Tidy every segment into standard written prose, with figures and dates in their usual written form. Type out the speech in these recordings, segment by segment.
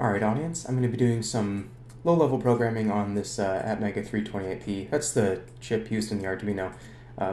Alright audience, I'm going to be doing some low-level programming on this ATmega328p. That's the chip used in the Arduino.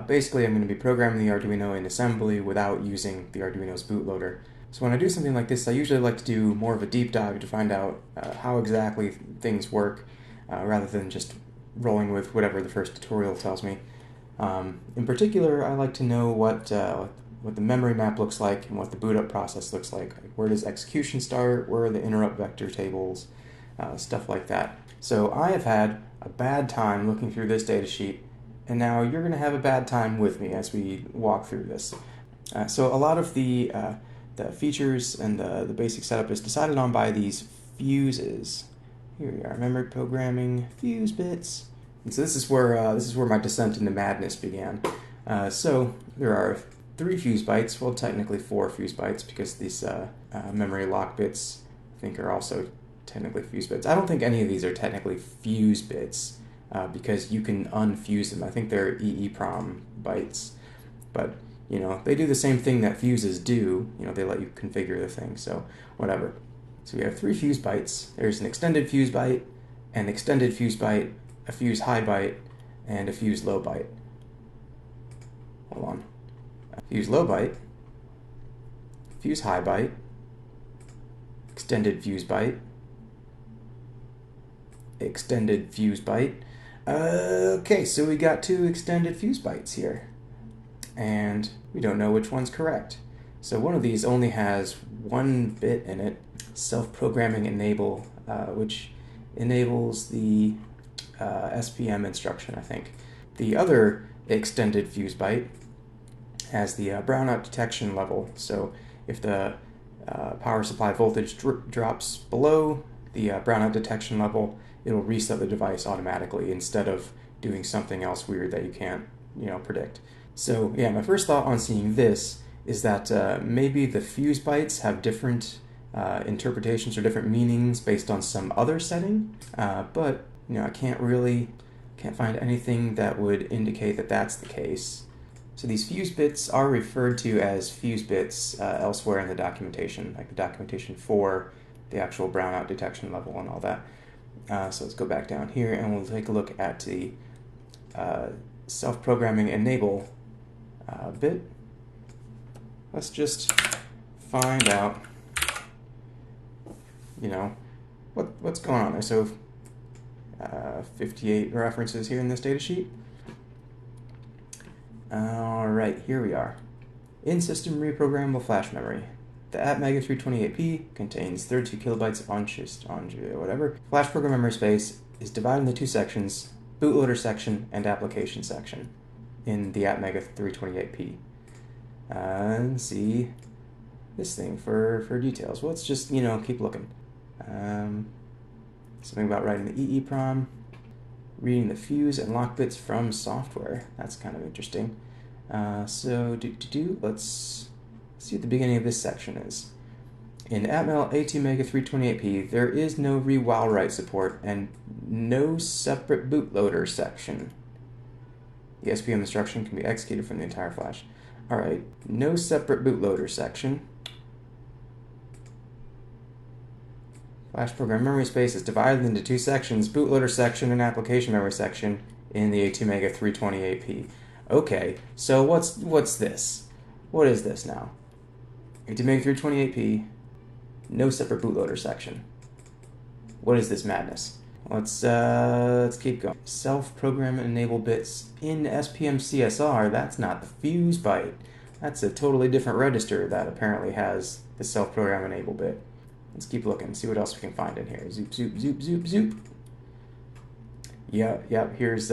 Basically, I'm going to be programming the Arduino in assembly without using the Arduino's bootloader. So when I do something like this, I usually like to do more of a deep dive to find out how exactly things work, rather than just rolling with whatever the first tutorial tells me. In particular, I like to know what the memory map looks like and what the boot up process looks like. Where does execution start? Where are the interrupt vector tables? Stuff like that. So I have had a bad time looking through this datasheet, and now you're going to have a bad time with me as we walk through this. So a lot of the features and the basic setup is decided on by these fuses. Here we are, memory programming, fuse bits. And so this is where my descent into madness began. So there are 3 fuse bytes, well technically 4 fuse bytes, because these memory lock bits I think are also technically fuse bits. I don't think any of these are technically fuse bits, because you can unfuse them. I think they're EEPROM bytes, but you know, they do the same thing that fuses do. You know, they let you configure the thing, so whatever. So we have 3 fuse bytes. There's an extended fuse byte, an extended fuse byte, a fuse high byte, and a fuse low byte. Hold on. Fuse low byte, fuse high byte, extended fuse byte, extended fuse byte. Okay, so we got 2 extended fuse bytes here, and we don't know which one's correct. So one of these only has 1 bit in it, self-programming enable, which enables the SPM instruction, I think. The other extended fuse byte has the brownout detection level. So if the power supply voltage drops below the brownout detection level, it'll reset the device automatically instead of doing something else weird that you can't, predict. So yeah, my first thought on seeing this is that maybe the fuse bytes have different interpretations or different meanings based on some other setting, but I can't find anything that would indicate that that's the case. So these fuse bits are referred to as fuse bits elsewhere in the documentation, like the documentation for the actual brownout detection level and all that. So let's go back down here and we'll take a look at the self-programming enable bit. Let's just find out, what's going on there. So 58 references here in this datasheet. Alright, here we are. In system reprogrammable flash memory. The ATmega328p contains 32 kilobytes on whatever. Flash program memory space is divided into 2 sections, bootloader section and application section, in the ATmega328p. And see this thing for details. Well, let's just, keep looking. Something about writing the EEPROM, reading the fuse and lock bits from software. That's kind of interesting. So let's see what the beginning of this section is. In Atmel ATmega328p, there is no re-while write support and no separate bootloader section. The SPM instruction can be executed from the entire flash. Alright, no separate bootloader section. Flash program memory space is divided into 2 sections, bootloader section and application memory section, in the ATmega328p. Okay, so what's this? What is this now? ATmega328p, no separate bootloader section. What is this madness? Let's keep going. Self-program enable bits in SPM CSR. That's not the fuse byte. That's a totally different register that apparently has the self-program enable bit. Let's keep looking, see what else we can find in here. Zoop, zoop, zoop, zoop, zoop. Yep, here's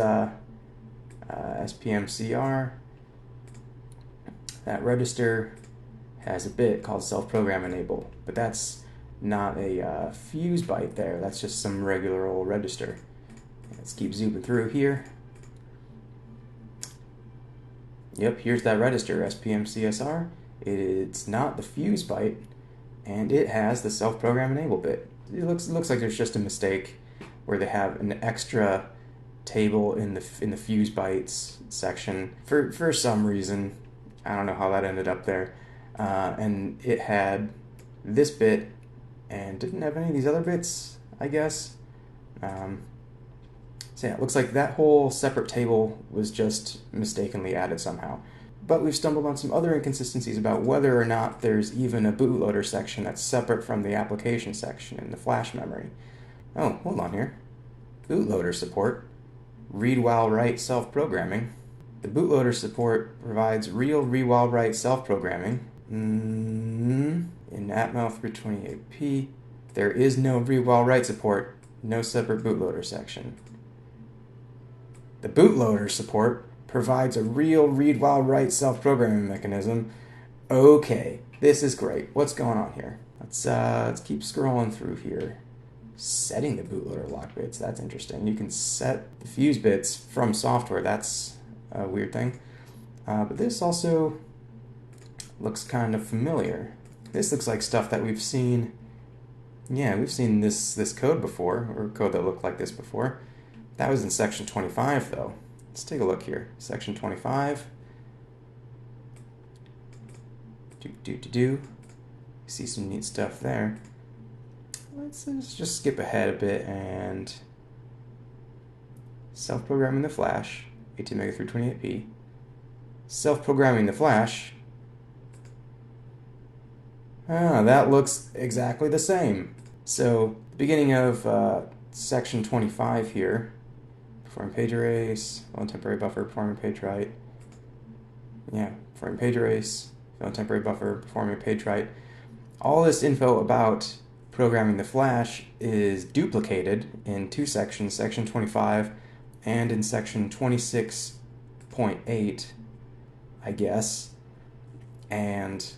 SPMCR. That register has a bit called self-program enable, but that's not a fuse byte there. That's just some regular old register. Let's keep zooming through here. Yep, here's that register, SPMCSR. It's not the fuse byte, and it has the self-program enable bit. It looks like there's just a mistake where they have an extra table in the fuse bytes section for some reason. I don't know how that ended up there. And it had this bit and didn't have any of these other bits, I guess. So yeah, it looks like that whole separate table was just mistakenly added somehow. But we've stumbled on some other inconsistencies about whether or not there's even a bootloader section that's separate from the application section in the flash memory. Oh, hold on here. Bootloader support. Read while write self-programming. The bootloader support provides real read while write self-programming. In ATmega328p, there is no read while write support, no separate bootloader section. The bootloader support provides a real read while write self-programming mechanism. Okay, this is great. What's going on here? Let's keep scrolling through here. Setting the bootloader lock bits, that's interesting. You can set the fuse bits from software. That's a weird thing. But this also looks kind of familiar. This looks like stuff that we've seen. Yeah, we've seen this code before, or code that looked like this before. That was in section 25, though. Let's take a look here. Section 25. See some neat stuff there. Let's just skip ahead a bit and self-programming the flash, ATmega328p. Self-programming the flash. That looks exactly the same. So, the beginning of section 25 here, performing page erase, fill in temporary buffer, performing page write. Yeah, performing page erase, fill in temporary buffer, performing page write. All this info about programming the flash is duplicated in two sections, section 25 and in section 26.8, I guess. And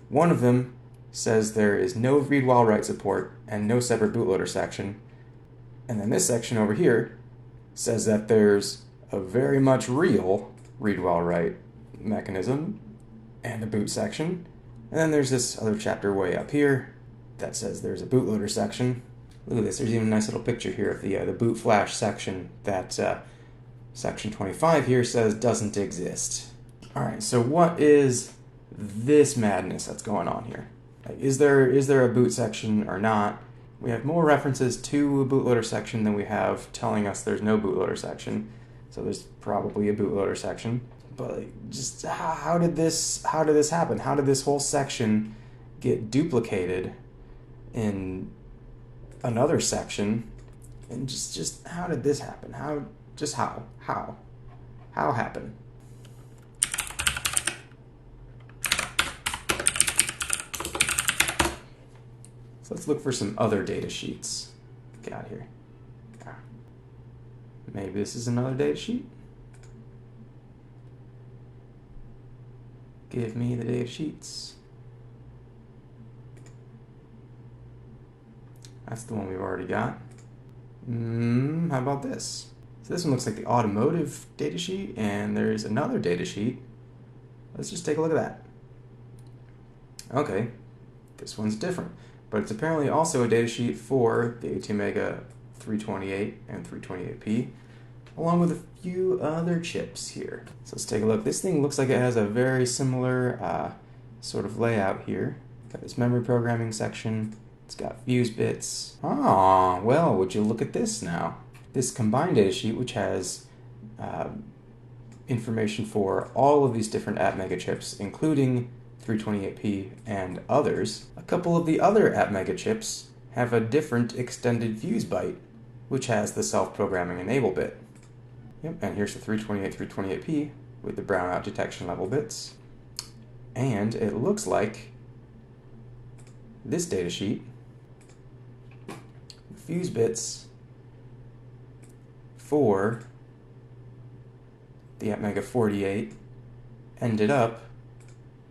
one of them says there is no read while write support and no separate bootloader section. And then this section over here says that there's a very much real read while write mechanism and a boot section. And then there's this other chapter way up here that says there's a bootloader section. Look at this, there's even a nice little picture here of the boot flash section that section 25 here says doesn't exist. Alright, so what is this madness that's going on here? Like, is there a boot section or not? We have more references to a bootloader section than we have telling us there's no bootloader section. So there's probably a bootloader section. But just how did this happen? How did this whole section get duplicated in another section? And just how did this happen? How happened? So let's look for some other data sheets. Get out of here. Maybe this is another data sheet. Give me the data sheets. That's the one we've already got. How about this? So this one looks like the automotive data sheet, and there's another data sheet. Let's just take a look at that. Okay, this one's different, but it's apparently also a data sheet for the ATmega328 and 328p, along with a few other chips here. So let's take a look. This thing looks like it has a very similar sort of layout here. Got this memory programming section. It's got fuse bits. Ah, well, would you look at this now? This combined data sheet, which has information for all of these different ATmega chips, including 328p and others. A couple of the other ATmega chips have a different extended fuse byte, which has the self-programming enable bit. Yep, and here's the 328p with the brownout detection level bits. And it looks like this datasheet, the fuse bits for the ATmega 48 ended up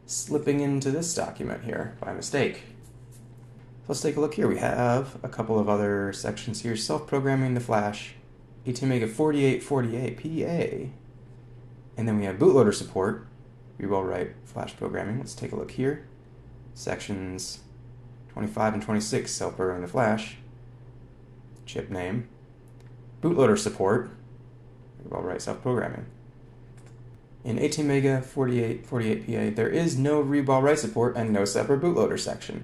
slipping into this document here by mistake. So let's take a look here. We have a couple of other sections here. Self-programming the flash, ATmega328p, and then we have bootloader support, read while write flash programming. Let's take a look here. Sections 25 and 26, self-programming the flash, chip name, bootloader support, read while write self-programming. In ATmega 48pa, there is no read while write support and no separate bootloader section.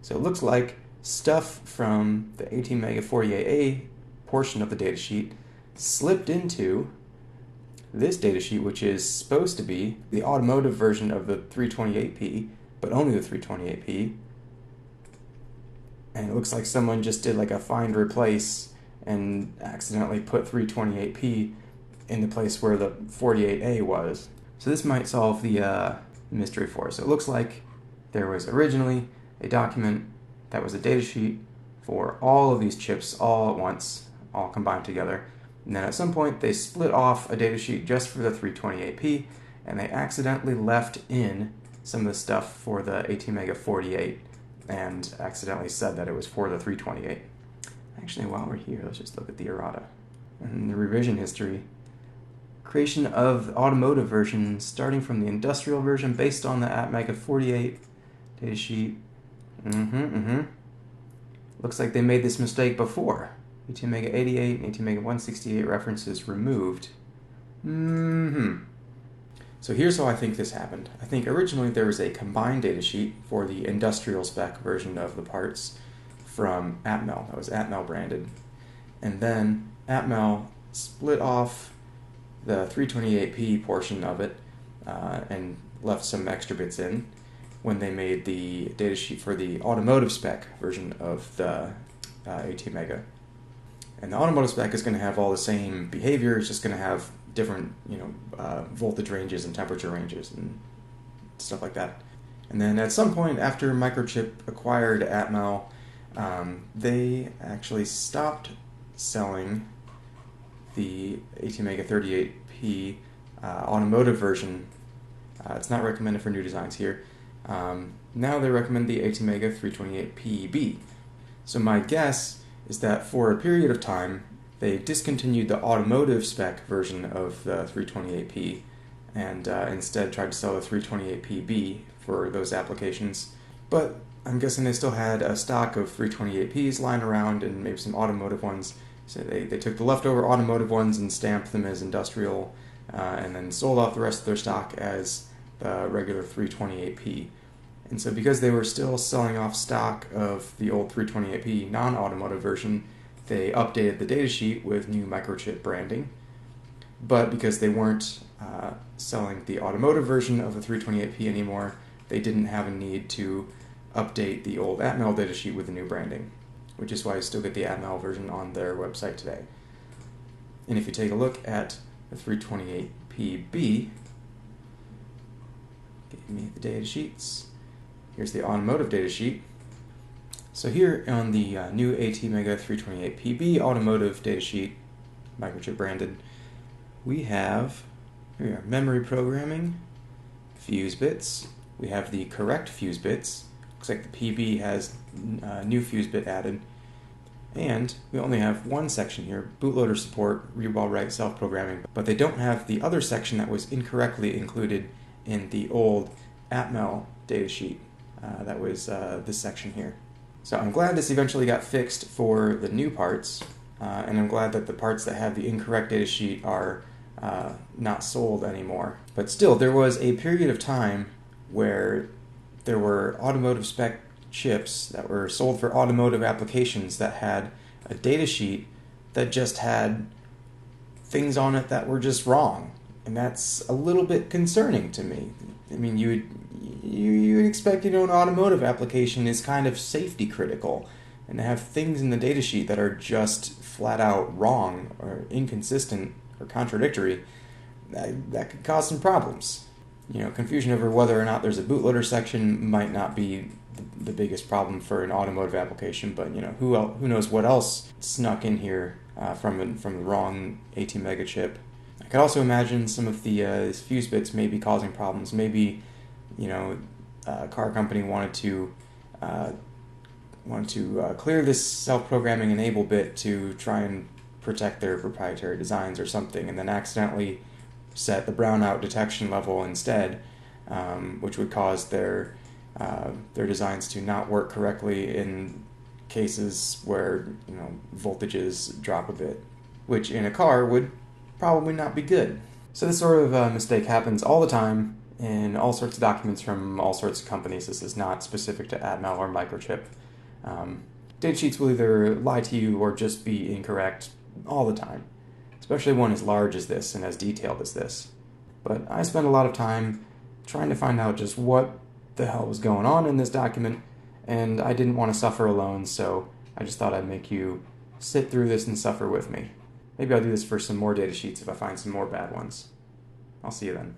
So it looks like stuff from the ATmega328p portion of the datasheet slipped into this datasheet, which is supposed to be the automotive version of the 328p, but only the 328p. And it looks like someone just did like a find replace and accidentally put 328p in the place where the 48A was. So this might solve the mystery for us. So it looks like there was originally a document that was a datasheet for all of these chips all at once, all combined together. And then at some point they split off a datasheet just for the 328p, and they accidentally left in some of the stuff for the ATmega48 and accidentally said that it was for the 328. Actually, while we're here, let's just look at the errata. And the revision history. Creation of the automotive version starting from the industrial version based on the ATmega48 datasheet. Looks like they made this mistake before. ATmega88 and ATmega168 references removed. So here's how I think this happened. I think originally there was a combined datasheet for the industrial spec version of the parts from Atmel. That was Atmel branded. And then Atmel split off the 328p portion of it and left some extra bits in when they made the datasheet for the automotive spec version of the ATmega. And the automotive spec is going to have all the same behavior. It's just going to have different, voltage ranges and temperature ranges and stuff like that. And then at some point after Microchip acquired Atmel, they actually stopped selling the ATmega38p automotive version. It's not recommended for new designs here. Now they recommend the ATmega328pb. So my guess is that for a period of time they discontinued the automotive spec version of the 328p and instead tried to sell the 328pb for those applications. But I'm guessing they still had a stock of 328ps lying around and maybe some automotive ones. So they took the leftover automotive ones and stamped them as industrial and then sold off the rest of their stock as the regular 328p. And so because they were still selling off stock of the old 328p non-automotive version, they updated the datasheet with new Microchip branding. But because they weren't selling the automotive version of the 328p anymore, they didn't have a need to update the old Atmel datasheet with the new branding, which is why you still get the Atmel version on their website today. And if you take a look at the 328pb, give me the data sheets. Here's the automotive datasheet. So here on the new ATmega328pb automotive datasheet, Microchip branded, we have memory programming, fuse bits. We have the correct fuse bits. Looks like the PB has new fuse bit added. And we only have one section here, bootloader support, read while write self-programming, but they don't have the other section that was incorrectly included in the old Atmel datasheet. That was this section here. So I'm glad this eventually got fixed for the new parts, and I'm glad that the parts that have the incorrect datasheet are not sold anymore. But still, there was a period of time where there were automotive spec chips that were sold for automotive applications that had a datasheet that just had things on it that were just wrong. And that's a little bit concerning to me. I mean, you would expect, an automotive application is kind of safety critical, and to have things in the datasheet that are just flat out wrong or inconsistent or contradictory, that could cause some problems. Confusion over whether or not there's a bootloader section might not be the biggest problem for an automotive application, but who knows what else snuck in here from the wrong ATmega chip. I could also imagine some of the fuse bits may be causing problems. Maybe a car company wanted to clear this self-programming enable bit to try and protect their proprietary designs or something, and then accidentally set the brownout detection level instead, which would cause their designs to not work correctly in cases where voltages drop a bit, which in a car would probably not be good. So this sort of mistake happens all the time in all sorts of documents from all sorts of companies. This is not specific to Atmel or Microchip. Datasheets will either lie to you or just be incorrect all the time, especially one as large as this and as detailed as this. But I spent a lot of time trying to find out just what the hell was going on in this document, and I didn't want to suffer alone, so I just thought I'd make you sit through this and suffer with me. Maybe I'll do this for some more datasheets if I find some more bad ones. I'll see you then.